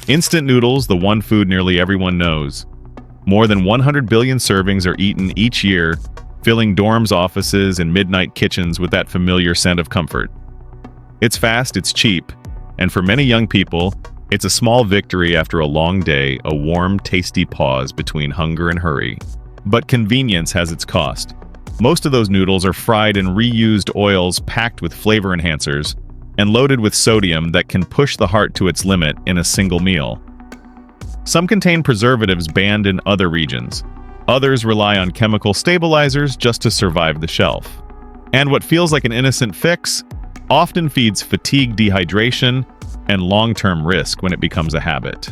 Instant noodles, the one food nearly everyone knows. More than 100 billion servings are eaten each year, filling dorms, offices, and midnight kitchens with that familiar scent of comfort. It's fast, it's cheap, and for many young people, it's a small victory after a long day, a warm, tasty pause between hunger and hurry. But convenience has its cost. Most of those noodles are fried in reused oils packed with flavor enhancers and loaded with sodium that can push the heart to its limit in a single meal. Some contain preservatives banned in other regions. Others rely on chemical stabilizers just to survive the shelf. And what feels like an innocent fix often feeds fatigue, dehydration, and long-term risk when it becomes a habit.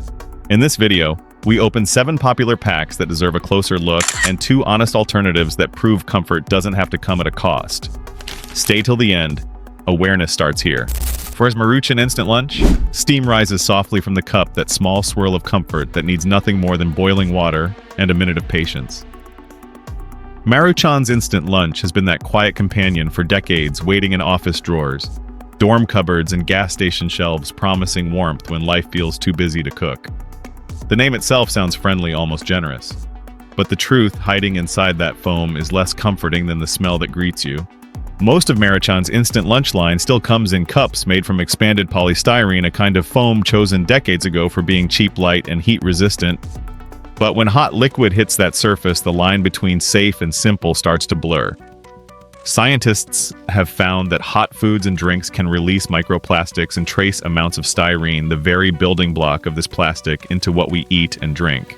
In this video, we open 7 popular packs that deserve a closer look and 2 honest alternatives that prove comfort doesn't have to come at a cost. Stay till the end. Awareness starts here. For his Maruchan instant lunch, steam rises softly from the cup, that small swirl of comfort that needs nothing more than boiling water and a minute of patience. Maruchan's instant lunch has been that quiet companion for decades, waiting in office drawers, dorm cupboards, and gas station shelves, promising warmth when life feels too busy to cook. The name itself sounds friendly, almost generous. But the truth hiding inside that foam is less comforting than the smell that greets you. Most of Maruchan's instant lunch line still comes in cups made from expanded polystyrene, a kind of foam chosen decades ago for being cheap, light, and heat-resistant. But when hot liquid hits that surface, the line between safe and simple starts to blur. Scientists have found that hot foods and drinks can release microplastics and trace amounts of styrene, the very building block of this plastic, into what we eat and drink.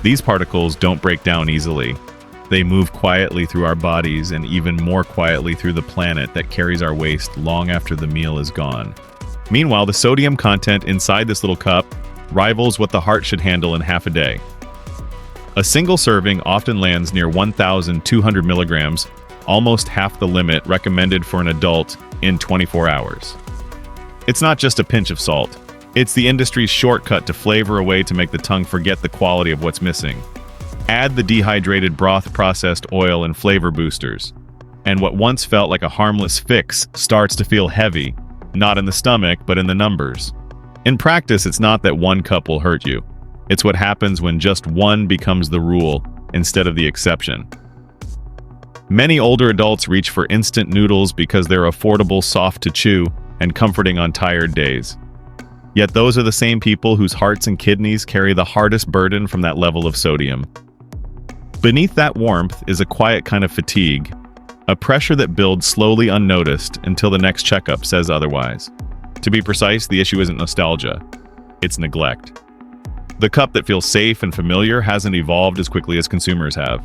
These particles don't break down easily. They move quietly through our bodies and even more quietly through the planet that carries our waste long after the meal is gone. Meanwhile, the sodium content inside this little cup rivals what the heart should handle in half a day. A single serving often lands near 1,200 milligrams, almost half the limit recommended for an adult in 24 hours. It's not just a pinch of salt. It's the industry's shortcut to flavor a way to make the tongue forget the quality of what's missing. Add the dehydrated broth, processed oil, and flavor boosters, and what once felt like a harmless fix starts to feel heavy, not in the stomach, but in the numbers. In practice, it's not that one cup will hurt you. It's what happens when just one becomes the rule instead of the exception. Many older adults reach for instant noodles because they're affordable, soft to chew, and comforting on tired days. Yet those are the same people whose hearts and kidneys carry the hardest burden from that level of sodium. Beneath that warmth is a quiet kind of fatigue, a pressure that builds slowly unnoticed until the next checkup says otherwise. To be precise, the issue isn't nostalgia, it's neglect. The cup that feels safe and familiar hasn't evolved as quickly as consumers have.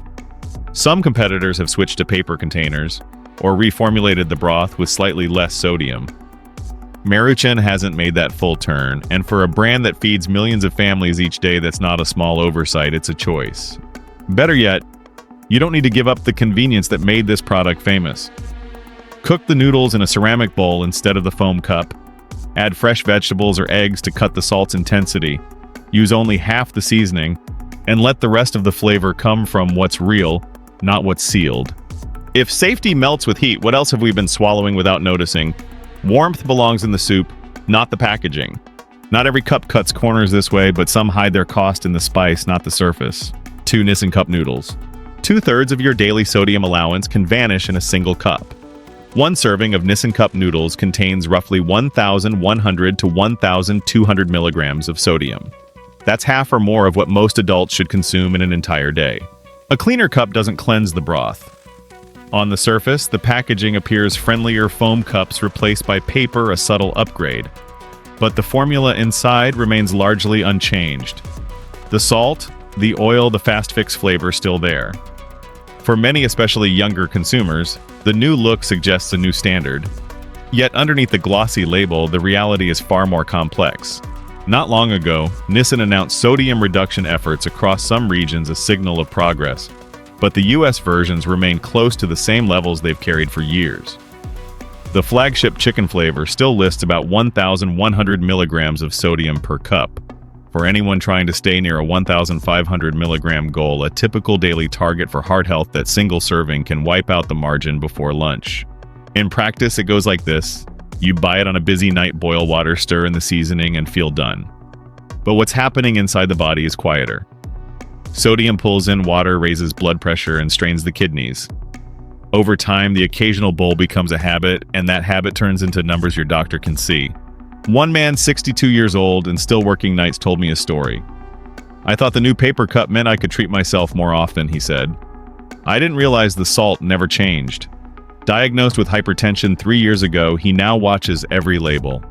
Some competitors have switched to paper containers or reformulated the broth with slightly less sodium. Maruchan hasn't made that full turn, and for a brand that feeds millions of families each day, that's not a small oversight, it's a choice. Better yet, you don't need to give up the convenience that made this product famous. Cook the noodles in a ceramic bowl instead of the foam cup. Add fresh vegetables or eggs to cut the salt's intensity. Use only half the seasoning, and let the rest of the flavor come from what's real, not what's sealed. If safety melts with heat, what else have we been swallowing without noticing? Warmth belongs in the soup, not the packaging. Not every cup cuts corners this way, but some hide their cost in the spice, not the surface. 2 Nissin cup noodles. 2/3 of your daily sodium allowance can vanish in a single cup. One serving of Nissin cup noodles contains roughly 1,100 to 1,200 milligrams of sodium. That's half or more of what most adults should consume in an entire day. A cleaner cup doesn't cleanse the broth. On the surface, the packaging appears friendlier, foam cups replaced by paper, a subtle upgrade. But the formula inside remains largely unchanged. The salt, the oil, the fast fix flavor still there. For many, especially younger consumers, the new look suggests a new standard. Yet underneath the glossy label, the reality is far more complex. Not long ago, Nissin announced sodium reduction efforts across some regions, a signal of progress. But the US versions remain close to the same levels they've carried for years. The flagship chicken flavor still lists about 1,100 milligrams of sodium per cup. For anyone trying to stay near a 1,500 milligram goal, a typical daily target for heart health, that single serving can wipe out the margin before lunch. In practice, it goes like this. You buy it on a busy night, boil water, stir in the seasoning, and feel done. But what's happening inside the body is quieter. Sodium pulls in water, raises blood pressure, and strains the kidneys. Over time, the occasional bowl becomes a habit, and that habit turns into numbers your doctor can see. One man, 62 years old and still working nights, told me a story. "I thought the new paper cup meant I could treat myself more often," he said. "I didn't realize the salt never changed." Diagnosed with hypertension 3 years ago, he now watches every label.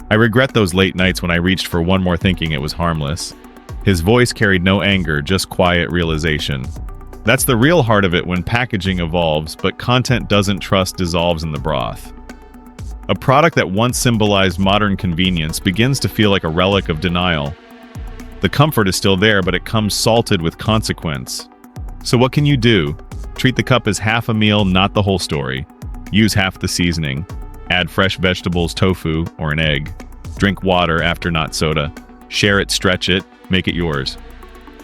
"I regret those late nights when I reached for one more thinking it was harmless." His voice carried no anger, just quiet realization. That's the real heart of it when packaging evolves, but content doesn't trust dissolves in the broth. A product that once symbolized modern convenience begins to feel like a relic of denial. The comfort is still there, but it comes salted with consequence. So what can you do? Treat the cup as half a meal, not the whole story. Use half the seasoning. Add fresh vegetables, tofu, or an egg. Drink water after, not soda. Share it, stretch it, make it yours.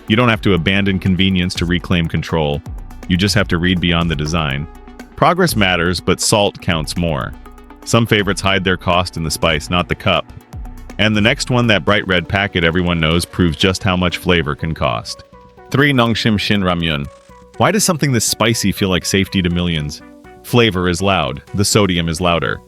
You don't have to abandon convenience to reclaim control. You just have to read beyond the design. Progress matters, but salt counts more. Some favorites hide their cost in the spice, not the cup. And the next one, that bright red packet everyone knows, proves just how much flavor can cost. 3. Nongshim shin ramyun. Why does something this spicy feel like safety to millions? Flavor is loud. The sodium is louder.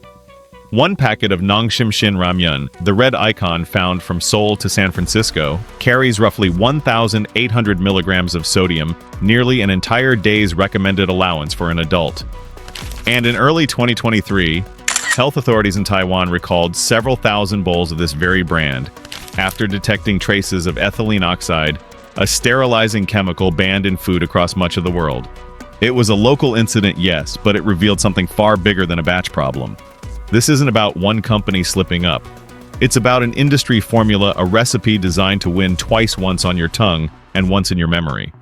One packet of Nongshim shin ramyun, the red icon found from Seoul to San Francisco, carries roughly 1,800 milligrams of sodium, nearly an entire day's recommended allowance for an adult. And in early 2023, health authorities in Taiwan recalled several thousand bowls of this very brand after detecting traces of ethylene oxide, a sterilizing chemical banned in food across much of the world. It was a local incident, yes, but it revealed something far bigger than a batch problem. This isn't about one company slipping up. It's about an industry formula, a recipe designed to win twice, once on your tongue and once in your memory.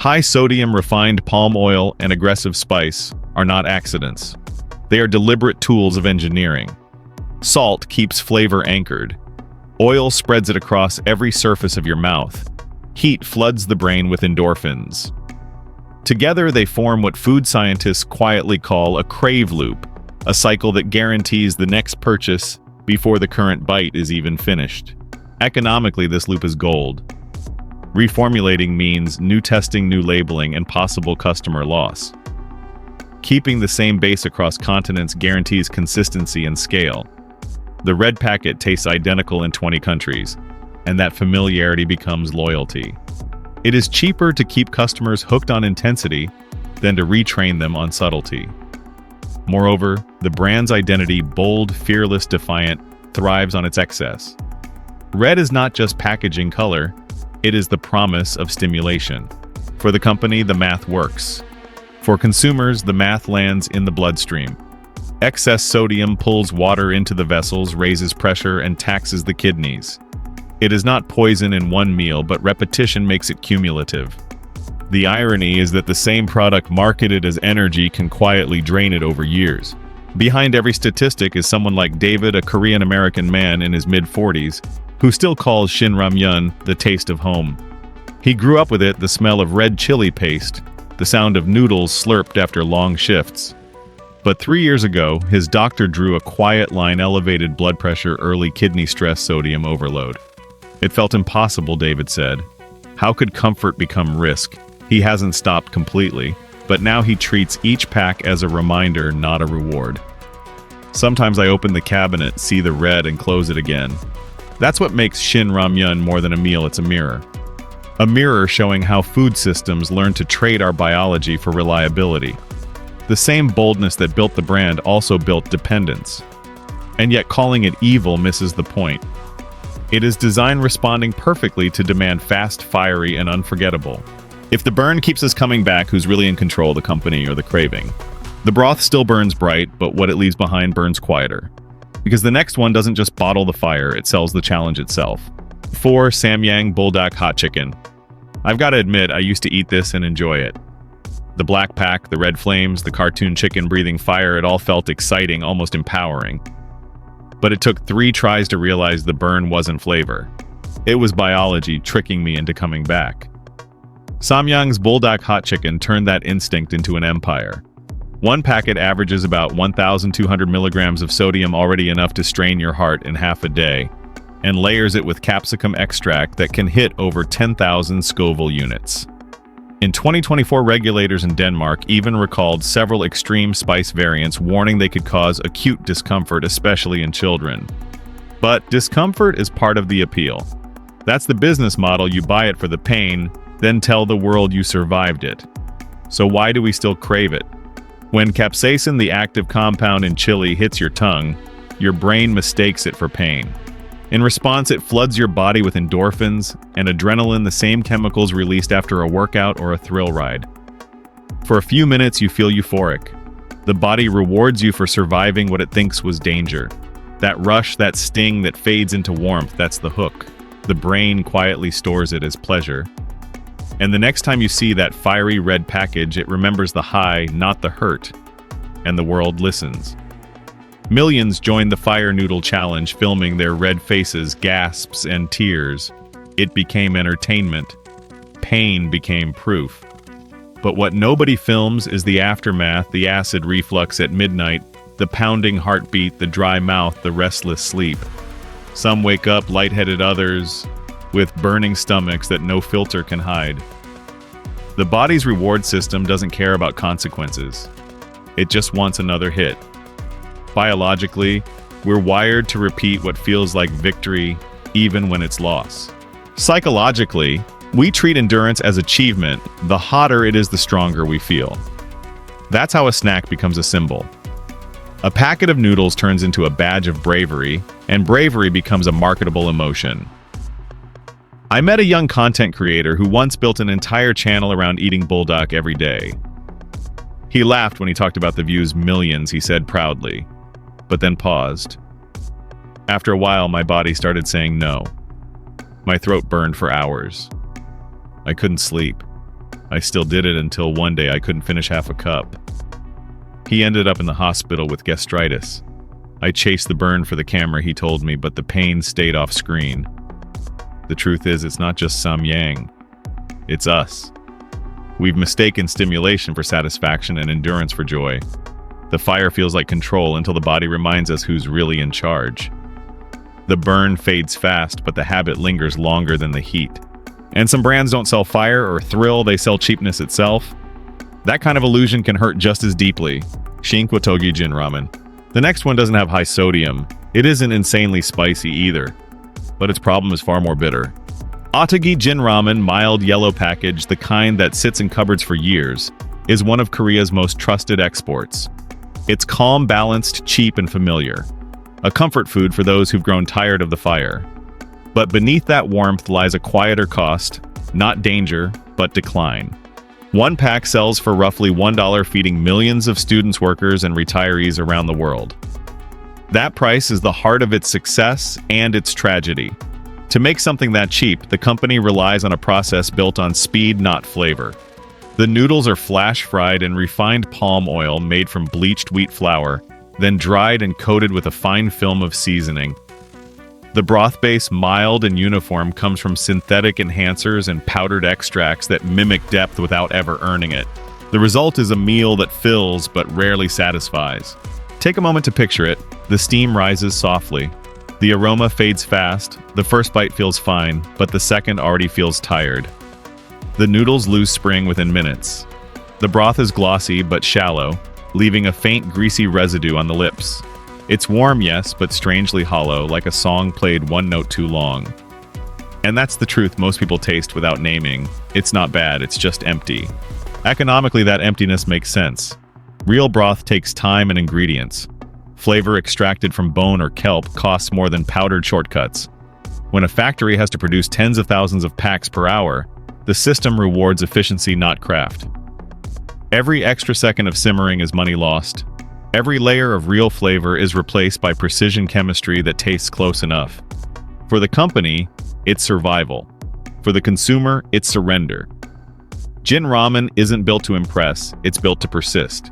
High sodium refined palm oil and aggressive spice are not accidents. They are deliberate tools of engineering. Salt keeps flavor anchored. Oil spreads it across every surface of your mouth. Heat floods the brain with endorphins. Together, they form what food scientists quietly call a crave loop, a cycle that guarantees the next purchase before the current bite is even finished. Economically, this loop is gold. Reformulating means new testing, new labeling, and possible customer loss. Keeping the same base across continents guarantees consistency and scale. The red packet tastes identical in 20 countries, and that familiarity becomes loyalty. It is cheaper to keep customers hooked on intensity than to retrain them on subtlety. Moreover, the brand's identity, bold, fearless, defiant, thrives on its excess. Red is not just packaging color, it is the promise of stimulation. For the company, the math works. For consumers, the math lands in the bloodstream. Excess sodium pulls water into the vessels, raises pressure, and taxes the kidneys. It is not poison in one meal, but repetition makes it cumulative. The irony is that the same product marketed as energy can quietly drain it over years. Behind every statistic is someone like David, a Korean-American man in his mid-40s, who still calls shin ramyun the taste of home. He grew up with it, the smell of red chili paste, the sound of noodles slurped after long shifts. But 3 years ago, his doctor drew a quiet line: elevated blood pressure, early kidney stress, sodium overload. It felt impossible, David said. How could comfort become risk? He hasn't stopped completely, but now he treats each pack as a reminder, not a reward. Sometimes I open the cabinet, see the red, and close it again. That's what makes shin ramyun more than a meal, it's a mirror. A mirror showing how food systems learn to trade our biology for reliability. The same boldness that built the brand also built dependence. And yet calling it evil misses the point. It is design responding perfectly to demand: fast, fiery, and unforgettable. If the burn keeps us coming back, who's really in control, the company or the craving? The broth still burns bright, but what it leaves behind burns quieter. Because the next one doesn't just bottle the fire, it sells the challenge itself. 4. Samyang buldak hot chicken. I've got to admit, I used to eat this and enjoy it. The black pack, the red flames, the cartoon chicken breathing fire, it all felt exciting, almost empowering. But it took 3 tries to realize the burn wasn't flavor. It was biology tricking me into coming back. Samyang's buldak hot chicken turned that instinct into an empire. One packet averages about 1,200 milligrams of sodium, already enough to strain your heart in half a day. and layers it with capsicum extract that can hit over 10,000 Scoville units. In 2024, regulators in Denmark even recalled several extreme spice variants, warning they could cause acute discomfort, especially in children. But discomfort is part of the appeal. That's the business model. You buy it for the pain, then tell the world you survived it. So why do we still crave it? When capsaicin, the active compound in chili, hits your tongue, your brain mistakes it for pain. In response, it floods your body with endorphins and adrenaline, the same chemicals released after a workout or a thrill ride. For a few minutes, you feel euphoric. The body rewards you for surviving what it thinks was danger. That rush, that sting that fades into warmth, that's the hook. The brain quietly stores it as pleasure. And the next time you see that fiery red package, it remembers the high, not the hurt. And the world listens. Millions joined the Fire Noodle Challenge, filming their red faces, gasps, and tears. It became entertainment. Pain became proof. But what nobody films is the aftermath, the acid reflux at midnight, the pounding heartbeat, the dry mouth, the restless sleep. Some wake up lightheaded, others with burning stomachs that no filter can hide. The body's reward system doesn't care about consequences. It just wants another hit. Biologically, we're wired to repeat what feels like victory, even when it's loss. Psychologically, we treat endurance as achievement. The hotter it is, the stronger we feel. That's how a snack becomes a symbol. A packet of noodles turns into a badge of bravery, and bravery becomes a marketable emotion. I met a young content creator who once built an entire channel around eating buldak every day. He laughed when he talked about the views, millions, he said proudly, but then paused. After a while, my body started saying no. My throat burned for hours. I couldn't sleep. I still did it until one day I couldn't finish half a cup. He ended up in the hospital with gastritis. I chased the burn for the camera, he told me, but the pain stayed off screen. The truth is, it's not just Samyang. It's us. We've mistaken stimulation for satisfaction and endurance for joy. The fire feels like control until the body reminds us who's really in charge. The burn fades fast, but the habit lingers longer than the heat. And some brands don't sell fire or thrill, they sell cheapness itself. That kind of illusion can hurt just as deeply. Shinkwatogi Jin Ramen. The next one doesn't have high sodium. It isn't insanely spicy either, but its problem is far more bitter. Authoritative Jin Ramen, mild yellow package, the kind that sits in cupboards for years, is one of Korea's most trusted exports. It's calm, balanced, cheap, and familiar. A comfort food for those who've grown tired of the fire. But beneath that warmth lies a quieter cost, not danger, but decline. One pack sells for roughly $1, feeding millions of students, workers, and retirees around the world. That price is the heart of its success and its tragedy. To make something that cheap, the company relies on a process built on speed, not flavor. The noodles are flash fried in refined palm oil made from bleached wheat flour, then dried and coated with a fine film of seasoning. The broth base, mild and uniform, comes from synthetic enhancers and powdered extracts that mimic depth without ever earning it. The result is a meal that fills but rarely satisfies. Take a moment to picture it. The steam rises softly. The aroma fades fast. The first bite feels fine, but the second already feels tired. The noodles lose spring within minutes. The broth is glossy but shallow, leaving a faint greasy residue on the lips. It's warm, yes, but strangely hollow, like a song played one note too long. And that's the truth most people taste without naming. It's not bad, it's just empty. Economically, that emptiness makes sense. Real broth takes time and ingredients. Flavor extracted from bone or kelp costs more than powdered shortcuts. When a factory has to produce tens of thousands of packs per hour, the system rewards efficiency, not craft. Every extra second of simmering is money lost. Every layer of real flavor is replaced by precision chemistry that tastes close enough. For the company, it's survival. For the consumer, it's surrender. Jin Ramen isn't built to impress, it's built to persist.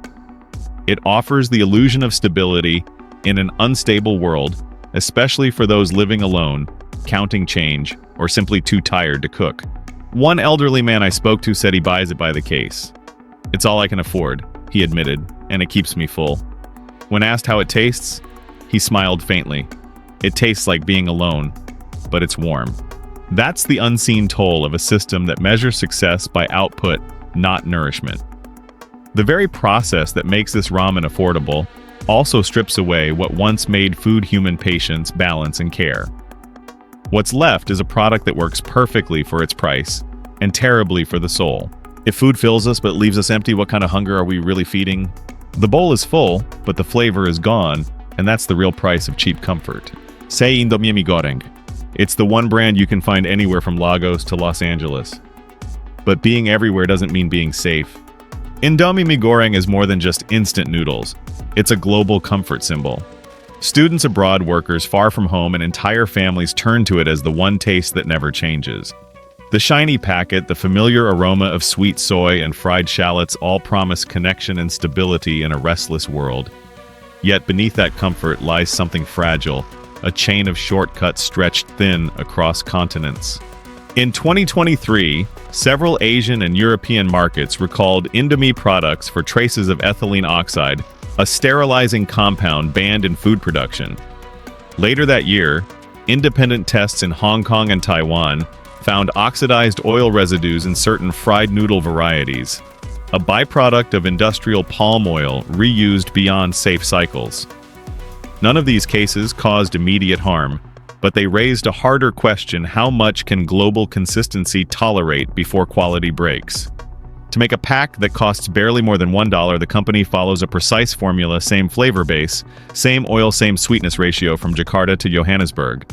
It offers the illusion of stability in an unstable world, especially for those living alone, counting change, or simply too tired to cook. One elderly man I spoke to said he buys it by the case. It's all I can afford, he admitted, and it keeps me full. When asked how it tastes, he smiled faintly. It tastes like being alone, but it's warm. That's the unseen toll of a system that measures success by output, not nourishment. The very process that makes this ramen affordable also strips away what once made food human patience, balance, and care. What's left is a product that works perfectly for its price and terribly for the soul. If food fills us but leaves us empty, what kind of hunger are we really feeding? The bowl is full, but the flavor is gone, and that's the real price of cheap comfort. Say Indomie goreng. It's the one brand you can find anywhere from Lagos to Los Angeles. But being everywhere doesn't mean being safe. Indomie goreng is more than just instant noodles. It's a global comfort symbol. Students abroad, workers far from home, and entire families turn to it as the one taste that never changes. The shiny packet, the familiar aroma of sweet soy and fried shallots all promise connection and stability in a restless world. Yet beneath that comfort lies something fragile, a chain of shortcuts stretched thin across continents. In 2023, several Asian and European markets recalled Indomie products for traces of ethylene oxide, a sterilizing compound banned in food production. Later that year, independent tests in Hong Kong and Taiwan found oxidized oil residues in certain fried noodle varieties, a byproduct of industrial palm oil reused beyond safe cycles. None of these cases caused immediate harm, but they raised a harder question: how much can global consistency tolerate before quality breaks? To make a pack that costs barely more than $1, the company follows a precise formula: same flavor base, same oil, same sweetness ratio from Jakarta to Johannesburg.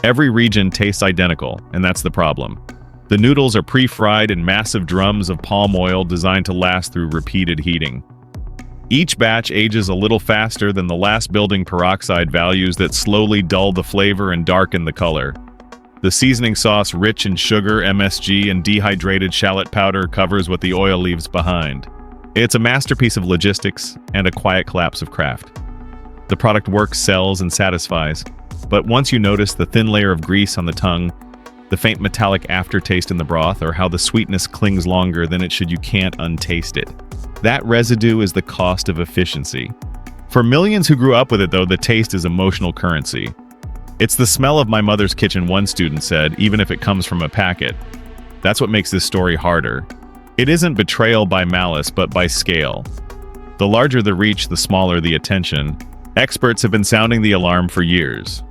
Every region tastes identical, and that's the problem. The noodles are pre-fried in massive drums of palm oil designed to last through repeated heating. Each batch ages a little faster than the last, building peroxide values that slowly dull the flavor and darken the color. The seasoning sauce, rich in sugar, MSG, and dehydrated shallot powder, covers what the oil leaves behind. It's a masterpiece of logistics and a quiet collapse of craft. The product works, sells, and satisfies, but once you notice the thin layer of grease on the tongue, the faint metallic aftertaste in the broth, or how the sweetness clings longer than it should, you can't untaste it. That residue is the cost of efficiency. For millions who grew up with it, though, the taste is emotional currency. It's the smell of my mother's kitchen, one student said, even if it comes from a packet. That's what makes this story harder. It isn't betrayal by malice, but by scale. The larger the reach, the smaller the attention. Experts have been sounding the alarm for years.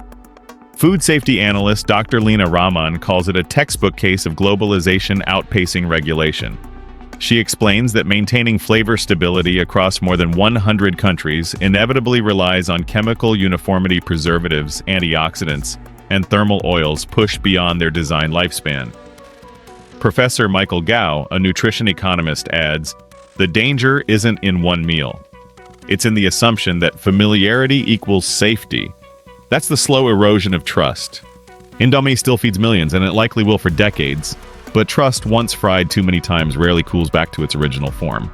Food safety analyst Dr. Lina Raman calls it a textbook case of globalization outpacing regulation. She explains that maintaining flavor stability across more than 100 countries inevitably relies on chemical uniformity, preservatives, antioxidants, and thermal oils pushed beyond their design lifespan. Professor Michael Gao, a nutrition economist, adds, "The danger isn't in one meal. It's in the assumption that familiarity equals safety. That's the slow erosion of trust. Indomie still feeds millions, and it likely will for decades. But trust, once fried too many times, rarely cools back to its original form.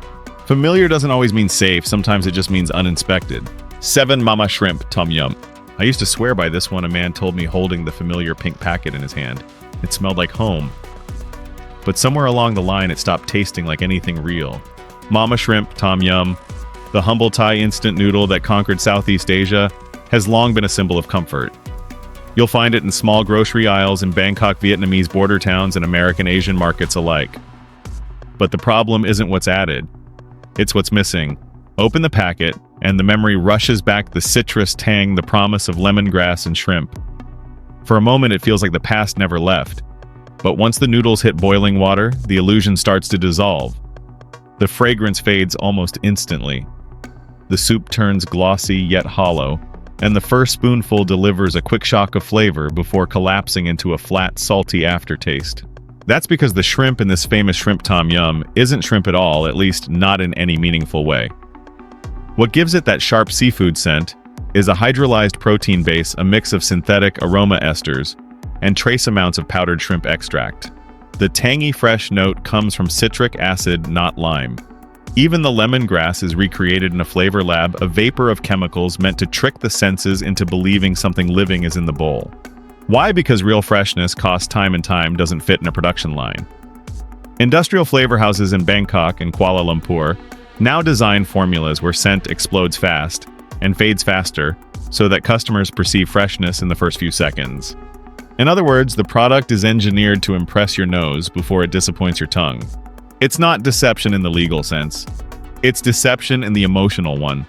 Familiar doesn't always mean safe, sometimes it just means uninspected. 7 Mama Shrimp Tom Yum. I used to swear by this one, a man told me holding the familiar pink packet in his hand. It smelled like home. But somewhere along the line, it stopped tasting like anything real. Mama Shrimp Tom Yum, the humble Thai instant noodle that conquered Southeast Asia, has long been a symbol of comfort. You'll find it in small grocery aisles in Bangkok, Vietnamese border towns, and American Asian markets alike. But the problem isn't what's added. It's what's missing. Open the packet, and the memory rushes back: the citrus tang, the promise of lemongrass and shrimp. For a moment, it feels like the past never left. But once the noodles hit boiling water, the illusion starts to dissolve. The fragrance fades almost instantly. The soup turns glossy yet hollow, and the first spoonful delivers a quick shock of flavor before collapsing into a flat, salty aftertaste. That's because the shrimp in this famous shrimp tom yum isn't shrimp at all, at least not in any meaningful way. What gives it that sharp seafood scent is a hydrolyzed protein base, a mix of synthetic aroma esters, and trace amounts of powdered shrimp extract. The tangy, fresh note comes from citric acid, not lime. Even the lemongrass is recreated in a flavor lab, a vapor of chemicals meant to trick the senses into believing something living is in the bowl. Why? Because real freshness costs time, and time doesn't fit in a production line. Industrial flavor houses in Bangkok and Kuala Lumpur now design formulas where scent explodes fast and fades faster so that customers perceive freshness in the first few seconds. In other words, the product is engineered to impress your nose before it disappoints your tongue. It's not deception in the legal sense. It's deception in the emotional one.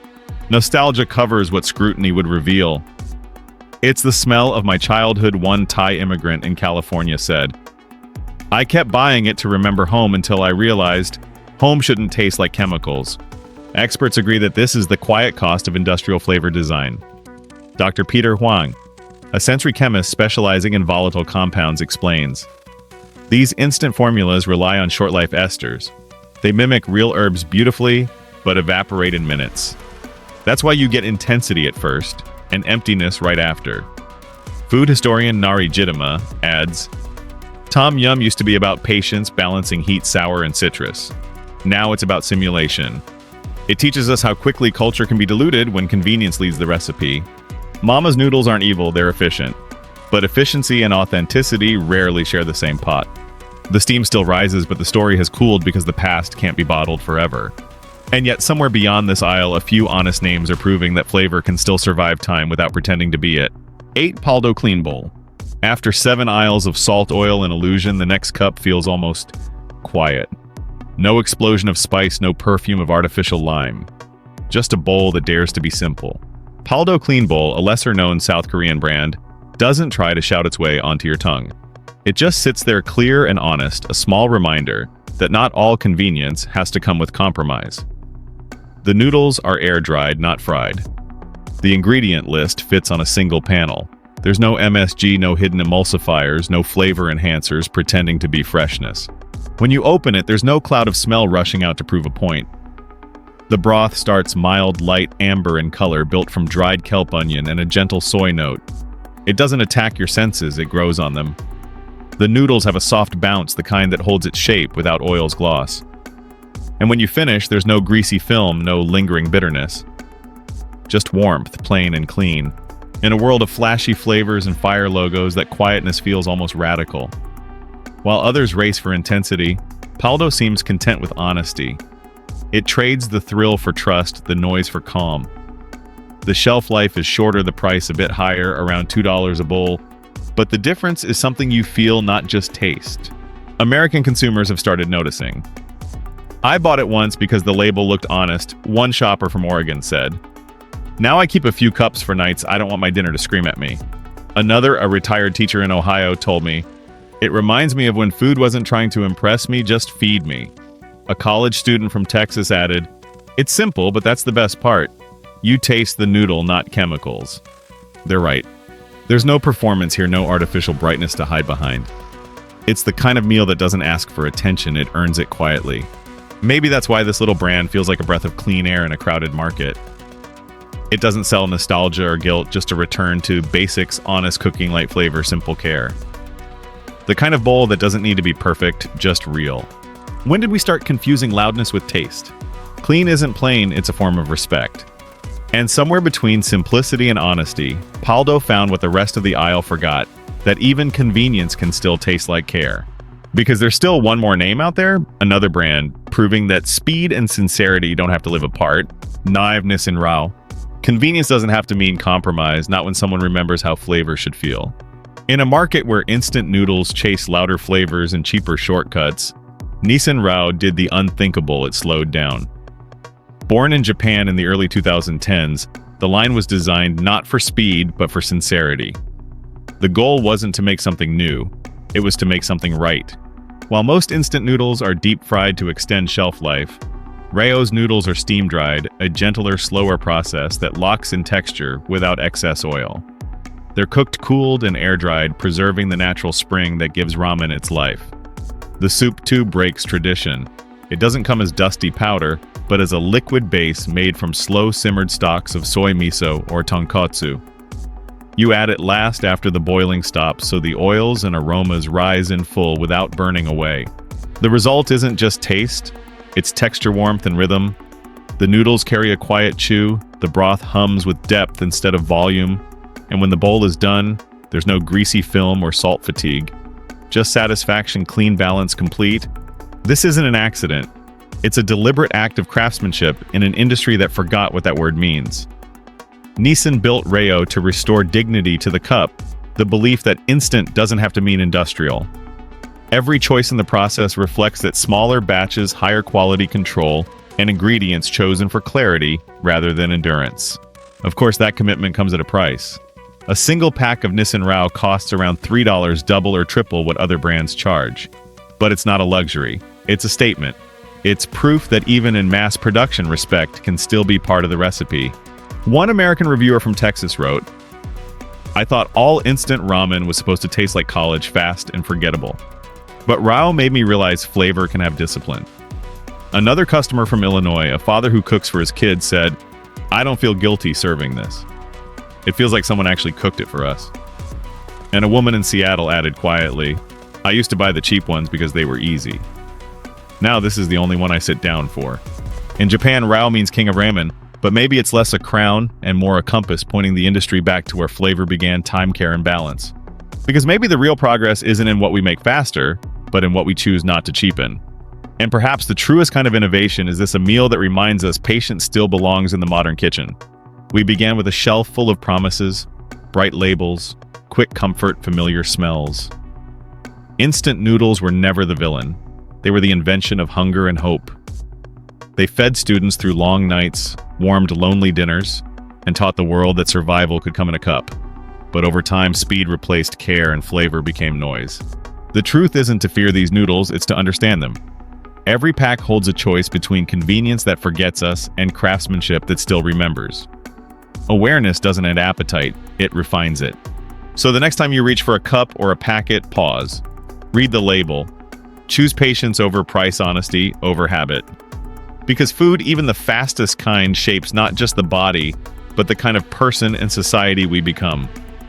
Nostalgia covers what scrutiny would reveal. It's the smell of my childhood, one Thai immigrant in California said. I kept buying it to remember home until I realized home shouldn't taste like chemicals. Experts agree that this is the quiet cost of industrial flavor design. Dr. Peter Huang, a sensory chemist specializing in volatile compounds, explains. These instant formulas rely on short-life esters. They mimic real herbs beautifully, but evaporate in minutes. That's why you get intensity at first, and emptiness right after. Food historian Nari Jitama adds, Tom Yum used to be about patience, balancing heat, sour, and citrus. Now it's about simulation. It teaches us how quickly culture can be diluted when convenience leads the recipe. Mama's noodles aren't evil, they're efficient. But efficiency and authenticity rarely share the same pot. The steam still rises, but the story has cooled because the past can't be bottled forever. And yet, somewhere beyond this aisle, a few honest names are proving that flavor can still survive time without pretending to be it. 8 Paldo Clean Bowl. After 7 aisles of salt, oil, and illusion, the next cup feels almost quiet. No explosion of spice, no perfume of artificial lime. Just a bowl that dares to be simple. Paldo Clean Bowl, a lesser-known South Korean brand, doesn't try to shout its way onto your tongue. It just sits there clear and honest, a small reminder that not all convenience has to come with compromise. The noodles are air-dried, not fried. The ingredient list fits on a single panel. There's no MSG, no hidden emulsifiers, no flavor enhancers pretending to be freshness. When you open it, there's no cloud of smell rushing out to prove a point. The broth starts mild, light amber in color, built from dried kelp onion and a gentle soy note. It doesn't attack your senses, it grows on them. The noodles have a soft bounce, the kind that holds its shape without oil's gloss. And when you finish, there's no greasy film, no lingering bitterness. Just warmth, plain and clean. In a world of flashy flavors and fire logos, that quietness feels almost radical. While others race for intensity, Paldo seems content with honesty. It trades the thrill for trust, the noise for calm. The shelf life is shorter, the price a bit higher, around $2 a bowl, but the difference is something you feel, not just taste. American consumers have started noticing. I bought it once because the label looked honest, one shopper from Oregon said. Now I keep a few cups for nights I don't want my dinner to scream at me. Another, a retired teacher in Ohio, told me, it reminds me of when food wasn't trying to impress me, just feed me. A college student from Texas added, it's simple, but that's the best part. You taste the noodle, not chemicals. They're right. There's no performance here, no artificial brightness to hide behind. It's the kind of meal that doesn't ask for attention, it earns it quietly. Maybe that's why this little brand feels like a breath of clean air in a crowded market. It doesn't sell nostalgia or guilt, just a return to basics, honest cooking, light flavor, simple care. The kind of bowl that doesn't need to be perfect, just real. When did we start confusing loudness with taste? Clean isn't plain, it's a form of respect. And somewhere between simplicity and honesty, Paldo found what the rest of the aisle forgot, that even convenience can still taste like care. Because there's still one more name out there, another brand, proving that speed and sincerity don't have to live apart. Nissin raoh. Convenience doesn't have to mean compromise, not when someone remembers how flavor should feel. In a market where instant noodles chase louder flavors and cheaper shortcuts, Nissin raoh did the unthinkable, it slowed down. Born in Japan in the early 2010s, the line was designed not for speed, but for sincerity. The goal wasn't to make something new, it was to make something right. While most instant noodles are deep-fried to extend shelf life, raoh's noodles are steam-dried, a gentler, slower process that locks in texture without excess oil. They're cooked, cooled, and air-dried, preserving the natural spring that gives ramen its life. The soup too breaks tradition. It doesn't come as dusty powder, but as a liquid base made from slow-simmered stalks of soy miso or tonkotsu. You add it last after the boiling stops so the oils and aromas rise in full without burning away. The result isn't just taste, it's texture, warmth, and rhythm. The noodles carry a quiet chew, the broth hums with depth instead of volume, and when the bowl is done, there's no greasy film or salt fatigue. Just satisfaction, clean balance, complete. This isn't an accident. It's a deliberate act of craftsmanship in an industry that forgot what that word means. Nissin built raoh to restore dignity to the cup, the belief that instant doesn't have to mean industrial. Every choice in the process reflects that smaller batches, higher quality control, and ingredients chosen for clarity rather than endurance. Of course, that commitment comes at a price. A single pack of Nissin raoh costs around $3, double or triple what other brands charge. But it's not a luxury. It's a statement. It's proof that even in mass production, respect can still be part of the recipe. One American reviewer from Texas wrote, "I thought all instant ramen was supposed to taste like college, fast and forgettable. But raoh made me realize flavor can have discipline." Another customer from Illinois, a father who cooks for his kids, said, "I don't feel guilty serving this. It feels like someone actually cooked it for us." And a woman in Seattle added quietly, "I used to buy the cheap ones because they were easy. Now this is the only one I sit down for." In Japan, raoh means king of ramen, but maybe it's less a crown and more a compass pointing the industry back to where flavor began, time, care, and balance. Because maybe the real progress isn't in what we make faster, but in what we choose not to cheapen. And perhaps the truest kind of innovation is this: a meal that reminds us patience still belongs in the modern kitchen. We began with a shelf full of promises, bright labels, quick comfort, familiar smells. Instant noodles were never the villain. They were the invention of hunger and hope. They fed students through long nights, warmed lonely dinners, and taught the world that survival could come in a cup. But over time, speed replaced care and flavor became noise. The truth isn't to fear these noodles, it's to understand them. Every pack holds a choice between convenience that forgets us and craftsmanship that still remembers. Awareness doesn't end appetite, it refines it. So the next time you reach for a cup or a packet, pause. Read the label. Choose patience over price, honesty over habit. Because food, even the fastest kind, shapes not just the body, but the kind of person and society we become.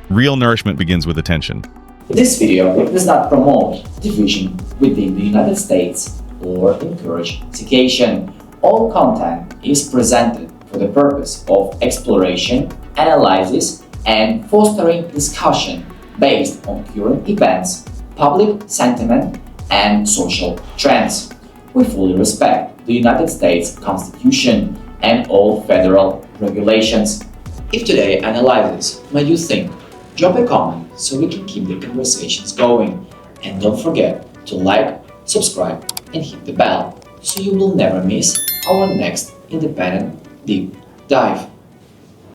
Real nourishment begins with attention. This video does not promote division within the United States or encourage segregation. All content is presented for the purpose of exploration, analysis, and fostering discussion based on current events, public sentiment, and social trends. We fully respect the United States Constitution and all federal regulations. If today's analysis made you think, drop a comment so we can keep the conversations going. And don't forget to like, subscribe, and hit the bell so you will never miss our next independent deep dive.